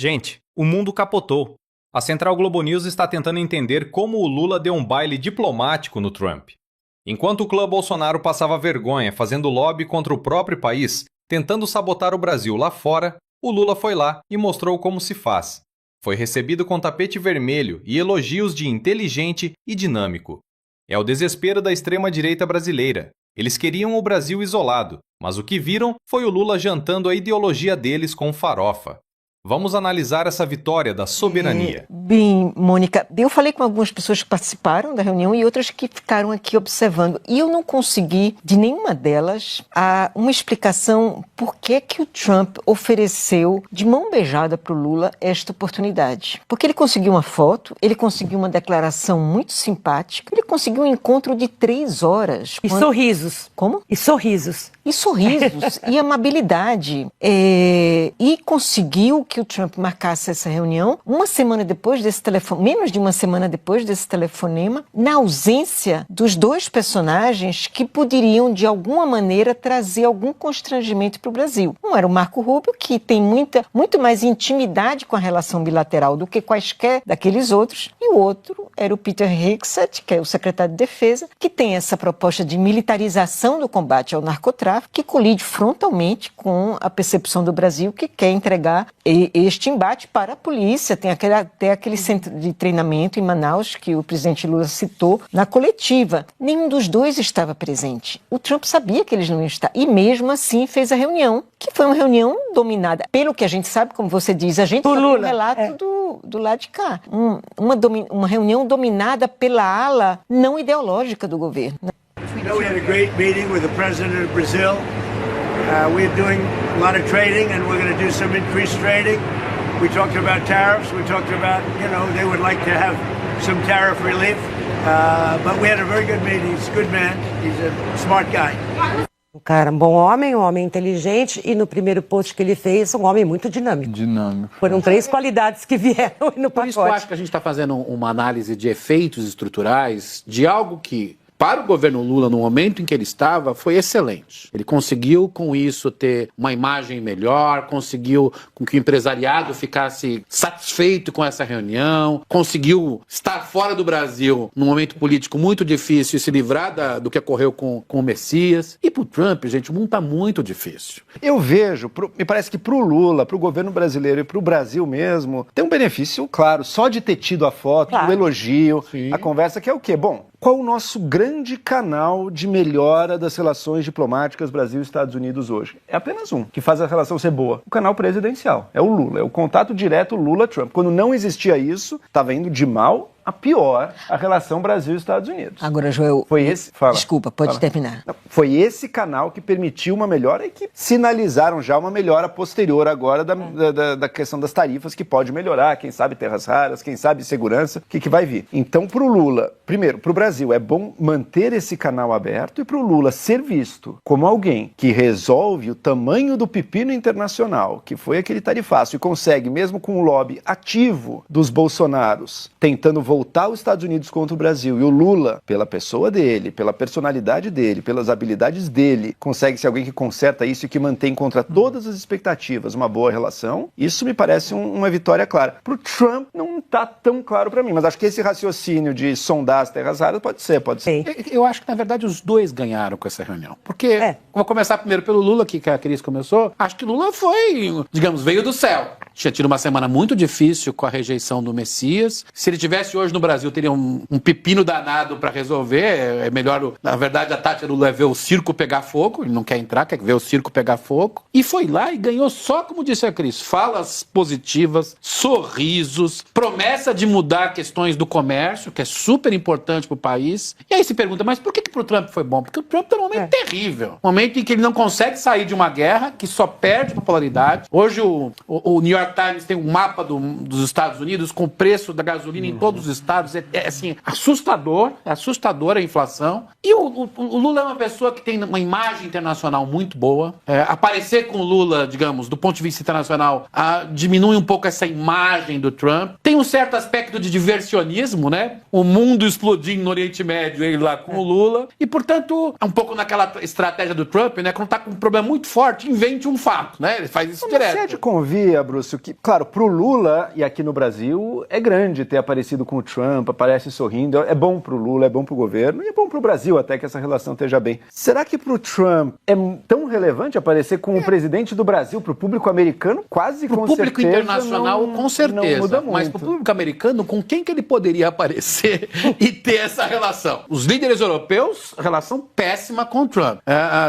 Gente, o mundo capotou. A Central Globo News está tentando entender como o Lula deu um baile diplomático no Trump. Enquanto o clã Bolsonaro passava vergonha fazendo lobby contra o próprio país, tentando sabotar o Brasil lá fora, o Lula foi lá e mostrou como se faz. Foi recebido com tapete vermelho e elogios de inteligente e dinâmico. É o desespero da extrema-direita brasileira. Eles queriam o Brasil isolado, mas o que viram foi o Lula jantando a ideologia deles com farofa. Vamos analisar essa vitória da soberania. Bem, Mônica, eu falei com algumas pessoas que participaram da reunião e outras que ficaram aqui observando. E eu não consegui, de nenhuma delas, uma explicação por que o Trump ofereceu de mão beijada para o Lula esta oportunidade. Porque ele conseguiu uma foto, ele conseguiu uma declaração muito simpática, ele conseguiu um encontro de 3 horas. E sorrisos. Como? E sorrisos. E sorrisos, e amabilidade. E conseguiu que o Trump marcasse essa reunião uma semana depois desse telefonema, menos de uma semana depois desse telefonema, na ausência dos 2 personagens que poderiam, de alguma maneira, trazer algum constrangimento para o Brasil. Um era o Marco Rubio, que tem muito mais intimidade com a relação bilateral do que quaisquer daqueles outros, e o outro era o Peter Hegseth, que é o secretário de Defesa, que tem essa proposta de militarização do combate ao narcotráfico, que colide frontalmente com a percepção do Brasil que quer entregar este embate para a polícia. Tem até aquele centro de treinamento em Manaus que o presidente Lula citou na coletiva. Nenhum dos 2 estava presente. O Trump sabia que eles não iam estar e mesmo assim fez a reunião, que foi uma reunião dominada, pelo que a gente sabe, como você diz, a gente sabe o relato do lado de cá. Uma reunião dominada pela ala não ideológica do governo. We had a great meeting with the president of Brazil. We're doing a lot of trading, and we're going to do some increased trading. We talked about tariffs. We talked about, they would like to have some tariff relief. But we had a very good meeting. He's a good man. He's a smart guy. Um cara, um bom homem, um homem inteligente, e no primeiro post que ele fez, um homem muito dinâmico. Foram 3 qualidades que vieram no pacote. Por isso que eu acho que a gente está fazendo uma análise de efeitos estruturais de algo que, para o governo Lula, no momento em que ele estava, foi excelente. Ele conseguiu, com isso, ter uma imagem melhor, conseguiu com que o empresariado ficasse satisfeito com essa reunião, conseguiu estar fora do Brasil num momento político muito difícil e se livrar do que ocorreu com o Messias. E para o Trump, gente, o mundo está muito difícil. Eu vejo, me parece que para o Lula, para o governo brasileiro e para o Brasil mesmo, tem um benefício, claro, só de ter tido a foto, o elogio, a conversa, que é o quê? Bom, qual o nosso grande canal de melhora das relações diplomáticas Brasil e Estados Unidos hoje? É apenas um, que faz a relação ser boa. O canal presidencial. É o Lula, é o contato direto Lula-Trump. Quando não existia isso, estava indo de mal a pior a relação Brasil e Estados Unidos. Agora, Joel, desculpa, pode terminar. Foi esse canal que permitiu uma melhora e que sinalizaram já uma melhora posterior agora da questão das tarifas, que pode melhorar, quem sabe terras raras, quem sabe segurança, o que vai vir. Então, para o Lula, primeiro, para o Brasil, é bom manter esse canal aberto, e para o Lula ser visto como alguém que resolve o tamanho do pepino internacional, que foi aquele tarifaço, e consegue, mesmo com o lobby ativo dos Bolsonaros, tentando voltar os Estados Unidos contra o Brasil, e o Lula, pela pessoa dele, pela personalidade dele, pelas habilidades dele, consegue ser alguém que conserta isso e que mantém contra todas as expectativas uma boa relação. Isso me parece uma vitória clara. Pro Trump não tá tão claro para mim, mas acho que esse raciocínio de sondar as terras raras pode ser. Eu acho que, na verdade, os 2 ganharam com essa reunião. Porque, vou começar primeiro pelo Lula, que a Cris começou. Acho que Lula foi, digamos, veio do céu. Tinha tido uma semana muito difícil com a rejeição do Messias. Se ele tivesse hoje no Brasil, teria um pepino danado para resolver. É melhor, na verdade, a tática do Lula é ver o circo pegar fogo. Ele não quer entrar, quer ver o circo pegar fogo. E foi lá e ganhou só, como disse a Cris, falas positivas, sorrisos, promessa de mudar questões do comércio, que é super importante para o país. E aí se pergunta, mas por que para o Trump foi bom? Porque o Trump está num momento terrível. Um momento em que ele não consegue sair de uma guerra, que só perde popularidade. Hoje o New York Times tem um mapa dos Estados Unidos com o preço da gasolina em todos os estados. É assim, assustadora a inflação. E o Lula é uma pessoa que tem uma imagem internacional muito boa. Aparecer com o Lula, digamos, do ponto de vista internacional, diminui um pouco essa imagem do Trump. Tem um certo aspecto de diversionismo, né? O mundo explodindo no Oriente Médio, ele lá com o Lula. E, portanto, um pouco naquela estratégia do Trump, né? Quando tá com um problema muito forte, invente um fato, né? Ele faz isso direto. Você é de convir, Brúcio, que, claro, pro Lula e aqui no Brasil, é grande ter aparecido com o Trump, aparece sorrindo. É bom pro Lula, é bom pro governo e é bom pro Brasil até que essa relação esteja bem. Será que pro Trump é tão relevante aparecer com o presidente do Brasil, pro público americano? Quase com certeza. Pro público internacional, com certeza. Não muda muito. Mas pro público americano, com quem que ele poderia aparecer e ter essa relação? Os líderes europeus, relação péssima com o Trump.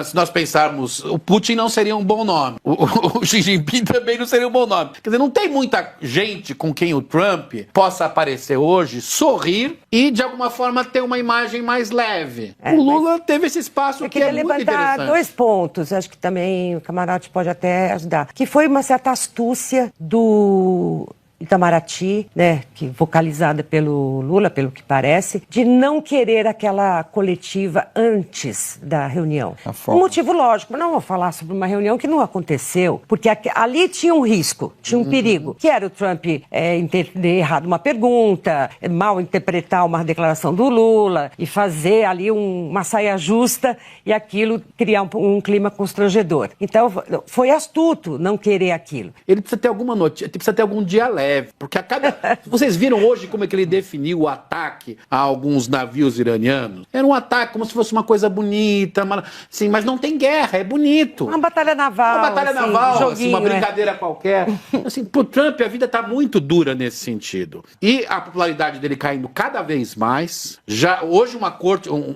Se nós pensarmos, o Putin não seria um bom nome. O Xi Jinping também não seria um bom nome. Quer dizer, não tem muita gente com quem o Trump possa aparecer hoje, sorrir e, de alguma forma, ter uma imagem mais leve. O Lula teve esse espaço que é muito interessante. 2 pontos, acho que também o Camarote pode até ajudar. Que foi uma certa astúcia do Itamaraty, né, que vocalizada pelo Lula, pelo que parece, de não querer aquela coletiva antes da reunião. Um motivo lógico, mas não vou falar sobre uma reunião que não aconteceu, porque ali tinha um risco, tinha um perigo, que era o Trump entender errado uma pergunta, mal interpretar uma declaração do Lula e fazer ali uma saia justa e aquilo criar um clima constrangedor. Então, foi astuto não querer aquilo. Ele precisa ter alguma notícia, precisa ter algum dialeto. Porque vocês viram hoje como é que ele definiu o ataque a alguns navios iranianos? Era um ataque como se fosse uma coisa bonita, assim, mas não tem guerra, é bonito. Uma batalha naval. Uma batalha assim, naval, joguinho, assim, uma brincadeira qualquer. Assim, pro Trump a vida tá muito dura nesse sentido. E a popularidade dele caindo cada vez mais. Já hoje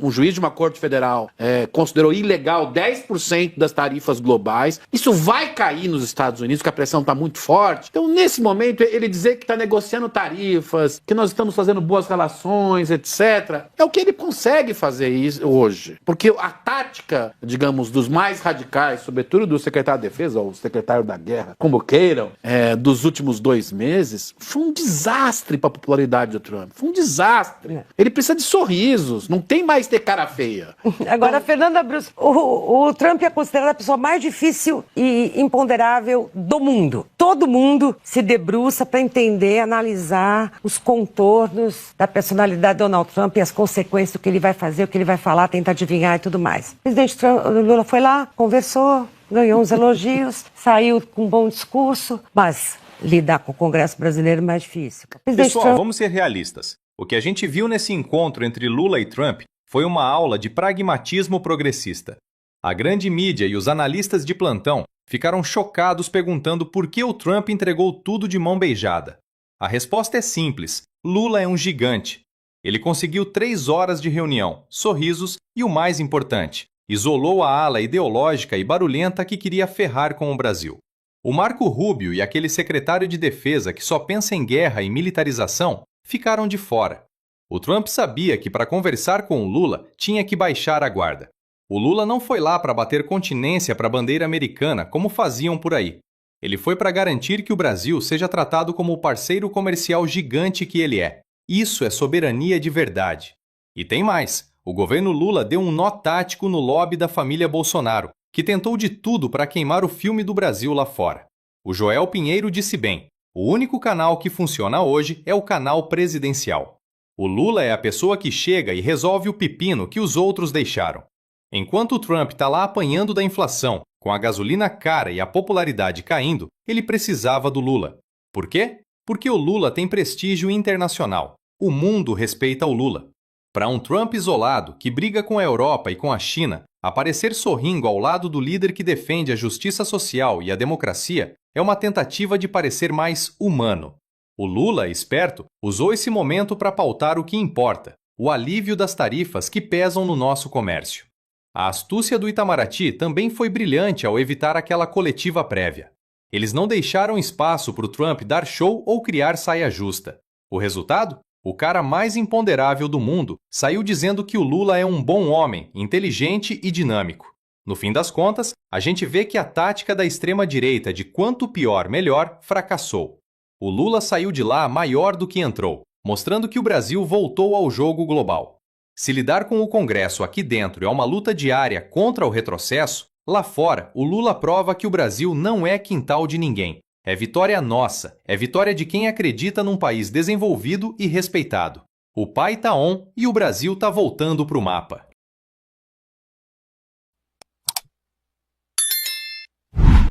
um juiz de uma corte federal considerou ilegal 10% das tarifas globais. Isso vai cair nos Estados Unidos, porque a pressão está muito forte. Então, nesse momento, ele dizer que está negociando tarifas, que nós estamos fazendo boas relações, etc., é o que ele consegue fazer isso hoje. Porque a tática, digamos, dos mais radicais, sobretudo do secretário de Defesa, ou secretário da Guerra, como queiram, dos últimos 2 meses, foi um desastre para a popularidade do Trump. Foi um desastre. Ele precisa de sorrisos, não tem mais ter cara feia. Agora, Fernanda Brus, o Trump é considerado a pessoa mais difícil e imponderável do mundo. Todo mundo se debruça para entender, analisar os contornos da personalidade de Donald Trump e as consequências do que ele vai fazer, o que ele vai falar, tentar adivinhar e tudo mais. O presidente Lula foi lá, conversou, ganhou uns elogios, saiu com um bom discurso, mas lidar com o Congresso brasileiro é mais difícil. Pessoal, vamos ser realistas. O que a gente viu nesse encontro entre Lula e Trump foi uma aula de pragmatismo progressista. A grande mídia e os analistas de plantão ficaram chocados perguntando por que o Trump entregou tudo de mão beijada. A resposta é simples: Lula é um gigante. Ele conseguiu 3 horas de reunião, sorrisos e, o mais importante, isolou a ala ideológica e barulhenta que queria ferrar com o Brasil. O Marco Rubio e aquele secretário de defesa que só pensa em guerra e militarização ficaram de fora. O Trump sabia que para conversar com o Lula tinha que baixar a guarda. O Lula não foi lá para bater continência para a bandeira americana, como faziam por aí. Ele foi para garantir que o Brasil seja tratado como o parceiro comercial gigante que ele é. Isso é soberania de verdade. E tem mais. O governo Lula deu um nó tático no lobby da família Bolsonaro, que tentou de tudo para queimar o filme do Brasil lá fora. O Joel Pinheiro disse bem: o único canal que funciona hoje é o canal presidencial. O Lula é a pessoa que chega e resolve o pepino que os outros deixaram. Enquanto o Trump está lá apanhando da inflação, com a gasolina cara e a popularidade caindo, ele precisava do Lula. Por quê? Porque o Lula tem prestígio internacional. O mundo respeita o Lula. Para um Trump isolado, que briga com a Europa e com a China, aparecer sorrindo ao lado do líder que defende a justiça social e a democracia é uma tentativa de parecer mais humano. O Lula, esperto, usou esse momento para pautar o que importa: o alívio das tarifas que pesam no nosso comércio. A astúcia do Itamaraty também foi brilhante ao evitar aquela coletiva prévia. Eles não deixaram espaço para o Trump dar show ou criar saia justa. O resultado? O cara mais imponderável do mundo saiu dizendo que o Lula é um bom homem, inteligente e dinâmico. No fim das contas, a gente vê que a tática da extrema-direita de quanto pior, melhor, fracassou. O Lula saiu de lá maior do que entrou, mostrando que o Brasil voltou ao jogo global. Se lidar com o Congresso aqui dentro é uma luta diária contra o retrocesso, lá fora o Lula prova que o Brasil não é quintal de ninguém. É vitória nossa, é vitória de quem acredita num país desenvolvido e respeitado. O pai tá on e o Brasil tá voltando pro mapa.